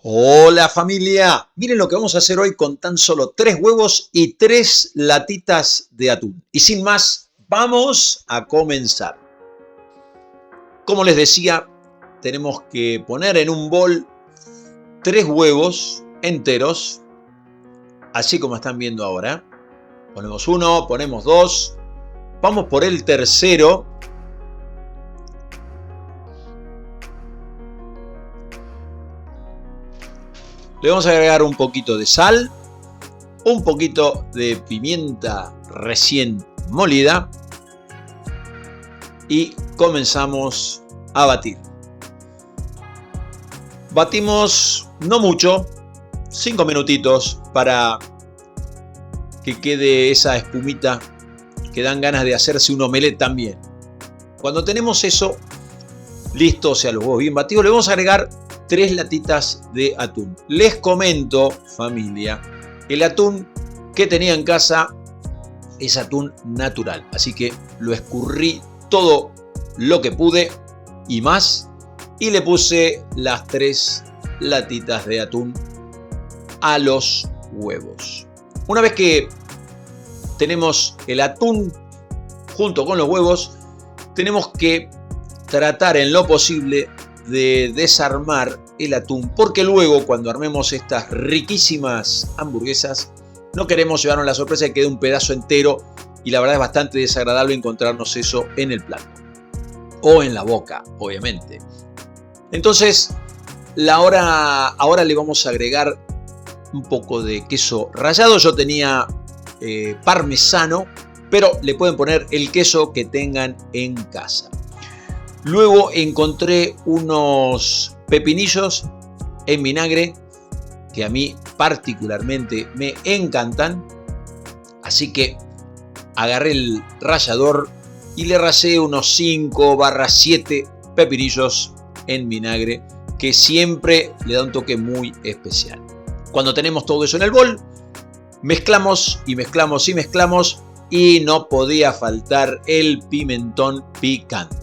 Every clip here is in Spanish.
Hola familia, miren lo que vamos a hacer hoy con tan solo 3 huevos y 3 latitas de atún. Y sin más, vamos a comenzar. Como les decía, tenemos que poner en un bol 3 huevos enteros, así como están viendo ahora. Ponemos uno, ponemos dos, vamos por el tercero. Le vamos a agregar un poquito de sal, un poquito de pimienta recién molida y comenzamos a batir. Batimos no mucho, 5 minutitos para que quede esa espumita que dan ganas de hacerse un omelette también. Cuando tenemos eso listo, o sea, los huevos bien batidos, le vamos a agregar 3 latitas de atún. Les comento, familia, el atún que tenía en casa es atún natural, así que lo escurrí todo lo que pude y más, y le puse las 3 latitas de atún a los huevos. Una vez que tenemos el atún junto con los huevos, tenemos que tratar en lo posible de desarmar el atún, porque luego cuando armemos estas riquísimas hamburguesas no queremos llevarnos la sorpresa de que quede un pedazo entero, y la verdad es bastante desagradable encontrarnos eso en el plato o en la boca, obviamente. Entonces ahora le vamos a agregar un poco de queso rallado. Yo tenía parmesano, pero le pueden poner el queso que tengan en casa. Luego encontré unos pepinillos en vinagre que a mí particularmente me encantan, así que agarré el rallador y le rallé unos 5/7 pepinillos en vinagre, que siempre le da un toque muy especial. Cuando tenemos todo eso en el bol, mezclamos y mezclamos y mezclamos, y no podía faltar el pimentón picante.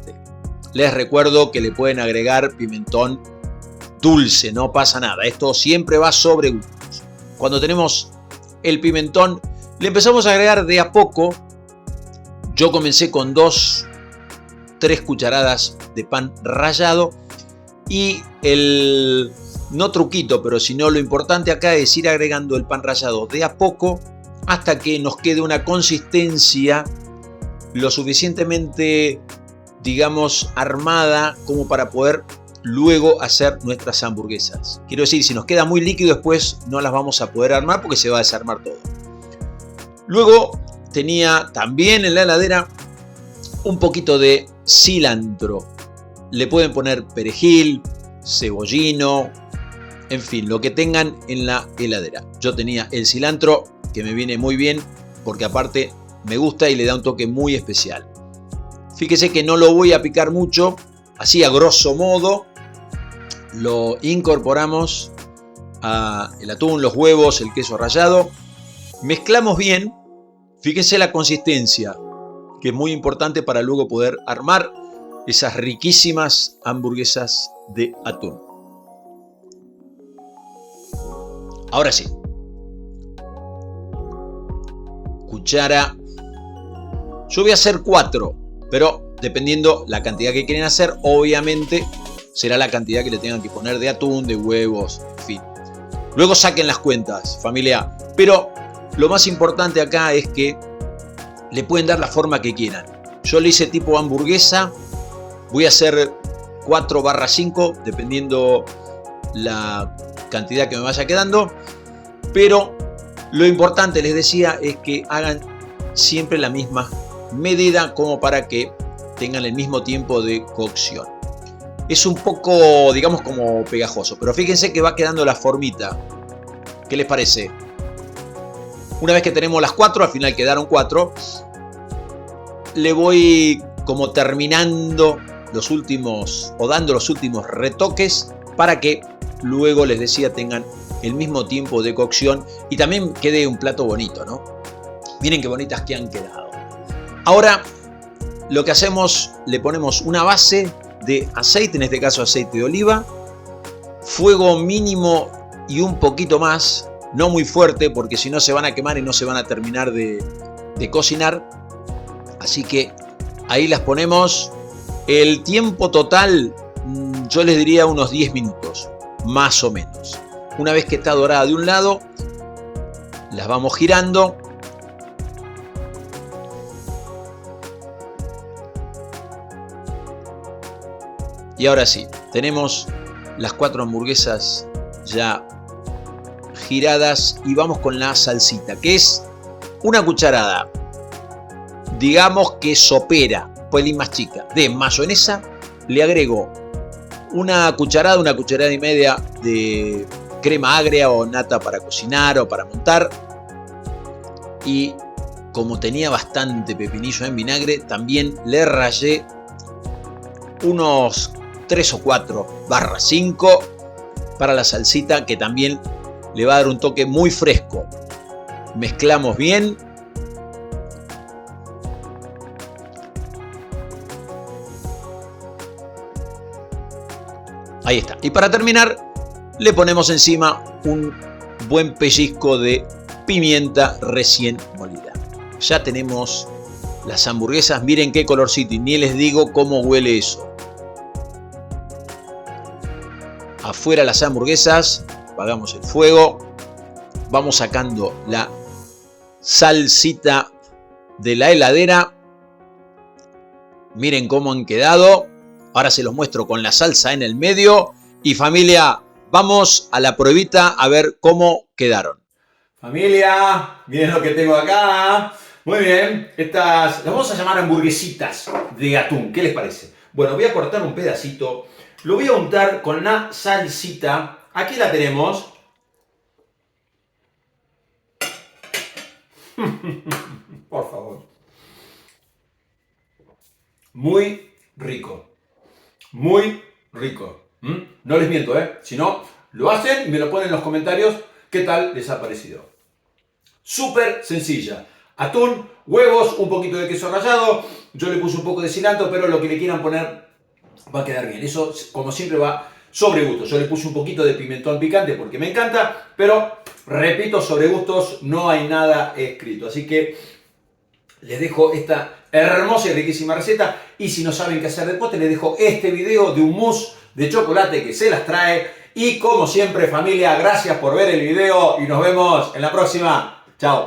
Les recuerdo que le pueden agregar pimentón dulce, no pasa nada. Esto siempre va sobre gustos. Cuando tenemos el pimentón, le empezamos a agregar de a poco. Yo comencé con 3 cucharadas de pan rallado, y no truquito, pero sino lo importante acá es ir agregando el pan rallado de a poco hasta que nos quede una consistencia lo suficientemente, digamos, armada como para poder luego hacer nuestras hamburguesas. Quiero decir, si nos queda muy líquido después no las vamos a poder armar porque se va a desarmar todo. Luego tenía también en la heladera un poquito de cilantro. Le pueden poner perejil, cebollino, en fin, lo que tengan en la heladera. Yo tenía el cilantro, que me viene muy bien porque aparte me gusta y le da un toque muy especial. Fíjese que no lo voy a picar mucho, así a grosso modo lo incorporamos al atún, los huevos, el queso rallado. Mezclamos bien, fíjese la consistencia, que es muy importante para luego poder armar esas riquísimas hamburguesas de atún. Ahora sí, cuchara. Yo voy a hacer 4, pero dependiendo la cantidad que quieren hacer, obviamente será la cantidad que le tengan que poner de atún, de huevos, en fin. Luego saquen las cuentas, familia. Pero lo más importante acá es que le pueden dar la forma que quieran. Yo le hice tipo hamburguesa. Voy a hacer 4/5, dependiendo la cantidad que me vaya quedando. Pero lo importante, les decía, es que hagan siempre la misma medida como para que tengan el mismo tiempo de cocción. Es un poco, digamos, como pegajoso, pero fíjense que va quedando la formita. ¿Qué les parece? Una vez que tenemos las 4, al final quedaron 4, le voy como terminando los últimos, o dando los últimos retoques para que luego, les decía, tengan el mismo tiempo de cocción y también quede un plato bonito, ¿no? Miren qué bonitas que han quedado. Ahora lo que hacemos, le ponemos una base de aceite, en este caso aceite de oliva, fuego mínimo y un poquito más, no muy fuerte porque si no se van a quemar y no se van a terminar de cocinar. Así que ahí las ponemos. El tiempo total yo les diría unos 10 minutos, más o menos. Una vez que está dorada de un lado, las vamos girando. Y ahora sí, tenemos las 4 hamburguesas ya giradas y vamos con la salsita, que es una cucharada, digamos que sopera, un pelín más chica, de mayonesa. Le agrego una cucharada y media de crema agria o nata para cocinar o para montar. Y como tenía bastante pepinillo en vinagre, también le rallé unos 3 o 4 barra 5 para la salsita, que también le va a dar un toque muy fresco. Mezclamos bien. Ahí está. Y para terminar, le ponemos encima un buen pellizco de pimienta recién molida. Ya tenemos las hamburguesas. Miren qué colorcito y ni les digo cómo huele eso. Afuera las hamburguesas. Apagamos el fuego. Vamos sacando la salsita de la heladera. Miren cómo han quedado. Ahora se los muestro con la salsa en el medio. Y familia, vamos a la pruebita a ver cómo quedaron. Familia, miren lo que tengo acá. Muy bien, estas las vamos a llamar hamburguesitas de atún. ¿Qué les parece? Bueno, voy a cortar un pedacito. Lo voy a untar con la salsita. Aquí la tenemos. Por favor. Muy rico. Muy rico. No les miento, ¿eh? Si no, lo hacen y me lo ponen en los comentarios. ¿Qué tal les ha parecido? Súper sencilla. Atún, huevos, un poquito de queso rallado. Yo le puse un poco de cilantro, pero lo que le quieran poner va a quedar bien. Eso, como siempre, va sobre gusto. Yo le puse un poquito de pimentón picante porque me encanta, pero, repito, sobre gustos no hay nada escrito. Así que les dejo esta hermosa y riquísima receta. Y si no saben qué hacer después, les dejo este video de un mousse de chocolate que se las trae. Y como siempre, familia, gracias por ver el video y nos vemos en la próxima. Chao.